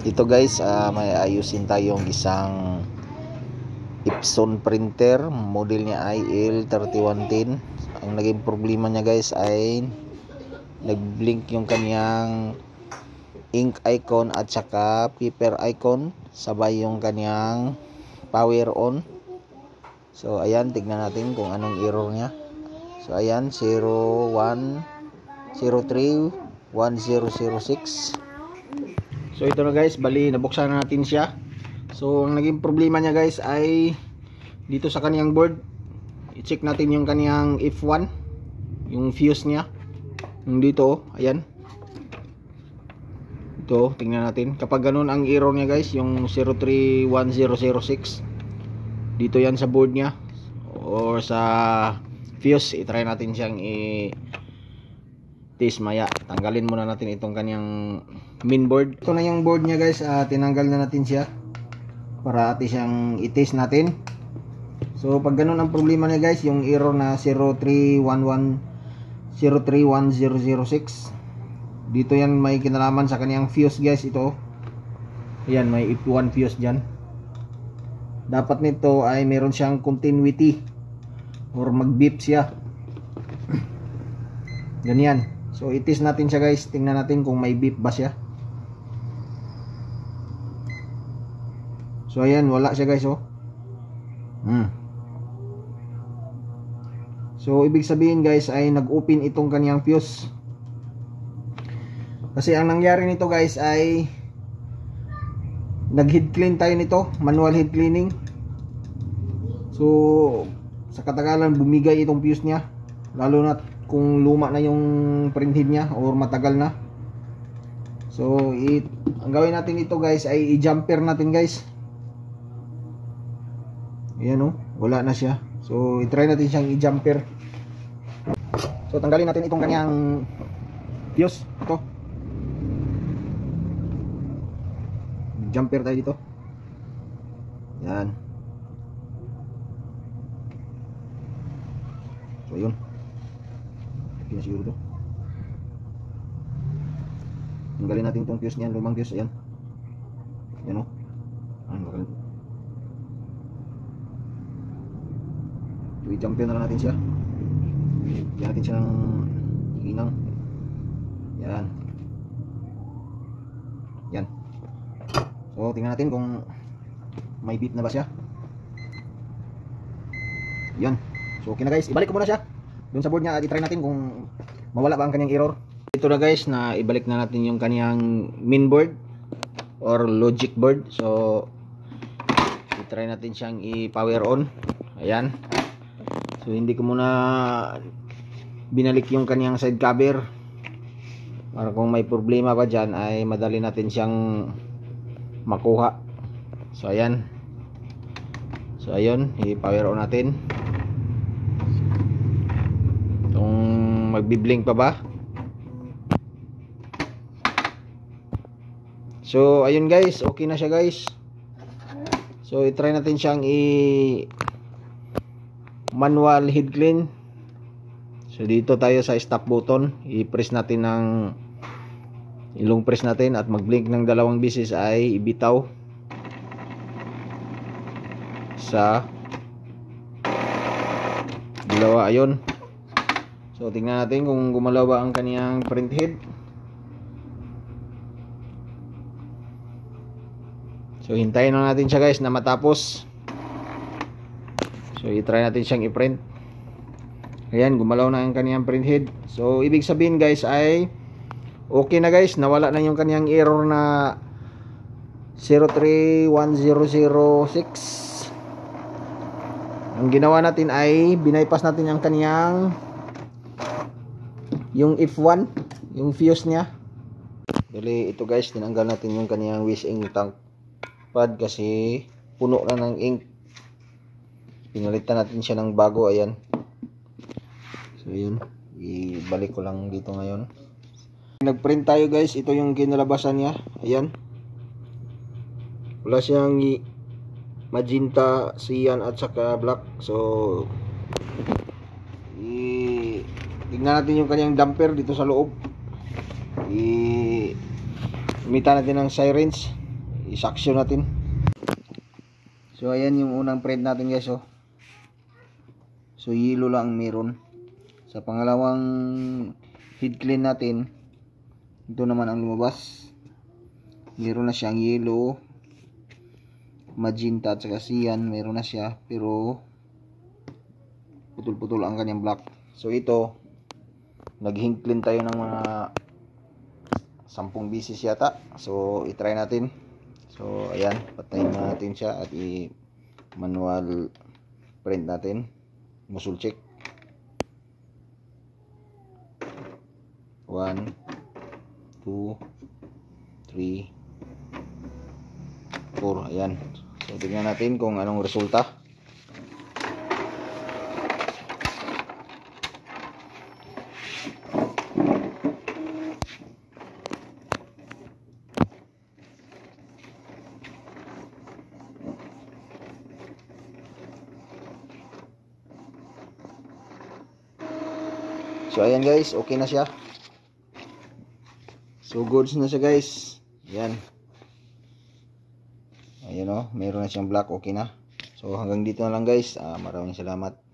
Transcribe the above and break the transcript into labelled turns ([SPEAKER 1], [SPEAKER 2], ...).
[SPEAKER 1] Ito guys, may ayusin tayong isang Epson printer, model niya ay L3110. Ang naging problema niya guys ay nag-blink yung kanyang ink icon at saka paper icon, sabay yung kanyang power on. So ayan, tignan natin kung anong error niya. So ayan, 01031006. So ito na guys, bali nabuksan na natin siya. So ang naging problema niya guys ay dito sa kaniyang board. I-check natin yung kaniyang F1, yung fuse niya. Yung dito, ayan. Ito, tingnan natin. Kapag ganun ang error niya guys, yung 031006. Dito yan sa board niya or sa fuse. I-try natin siyang test maya. Tanggalin muna natin itong kanyang main board. Ito na yung board niya guys, tinanggal na natin siya para atin siyang i-test natin. So pag ganun ang problema niya guys, yung error na 031006, dito yan may kinalaman sa kanyang fuse guys. Ito, ayan, may F1 fuse dyan. Dapat nito ay meron siyang continuity or mag-beep siya. Ganyan. So i-test natin siya guys. Tingnan natin kung may beep ba siya. So ayan, wala siya guys, oh. So ibig sabihin guys ay nag-open itong kaniyang fuse. Kasi ang nangyari nito guys ay nag-head clean tayo nito, manual head cleaning. So sa katagalan bumigay itong fuse niya, lalo na kung luma na yung printhead niya or matagal na. So ang gawin natin ito guys ay i-jumper natin guys. Ayan, oh, wala na siya. So i-try natin siyang i-jumper. So tanggalin natin itong kanyang fuse. Ito, jumper tayo dito. Yan. So yun, okay na siguro to. Tanggalin natin itong fuse niyan, lumang fuse. Ayan. Yan, o. Ayan, so i-jumper na lang natin siya. Bigyan natin siya ng hinang. Yan. Yan. So tingnan natin kung may beep na ba siya. Yan. So okay na guys, ibalik ko muna siya dun sa board niya at i-try natin kung mawala ba ang kanyang error. Ito na guys, na ibalik na natin yung kanyang main board or logic board. So i-try natin siyang i-power on. Ayan. So hindi ko muna binalik yung kanyang side cover para kung may problema pa dyan ay madali natin siyang makuha. So ayan. So ayun, i-power on natin. Kung magbi-blink pa ba. So ayun guys, okay na siya guys. So i-try natin siyang manual head clean. So dito tayo sa stop button, i-press natin ng ilong press natin at mag-blink ng 2 beses ay ibitaw sa dalawa. Ayun. So tingnan natin kung gumalaw ba ang kaniyang print head. So hintayin na natin siya guys na matapos. So i-try natin siyang i-print. Ayan, gumalaw na ang kaniyang print head. So ibig sabihin guys ay okay na guys, nawala na yung kaniyang error na 031006. Ang ginawa natin ay binypass natin ang kaniyang yung F1, yung fuse niya. Dali ito guys, tinanggal natin yung kaniyang wish ink tank pad kasi puno na ng ink. Pinalitan natin siya ng bago. Ayan. So yun, ibalik ko lang dito ngayon. Nagprint tayo guys, ito yung kinalabasan niya. Ayan, wala siyang magenta, cyan at saka black. So tignan natin yung kanyang damper dito sa loob. Gamitan natin ng sirens isaksyon natin. So ayan yung unang print natin guys oh. So yellow lang meron. Sa pangalawang head clean natin, ito naman ang lumabas. Meron na siyang yellow, magenta at saka cyan, meron na siya pero putol-putol ang kanyang black. So ito, nag-head clean tayo ng mga 10 bisis yata. So i-try natin. So ayan, patayin natin siya at i-manual print natin. Muzzle check. 1 2 3 4. Ayan. So tingnan natin kung anong resulta. So ayan guys, okay na siya. So goods na siya guys. Ayan. Ayan o, meron na siyang black, okay na. So hanggang dito na lang guys. Maraming salamat.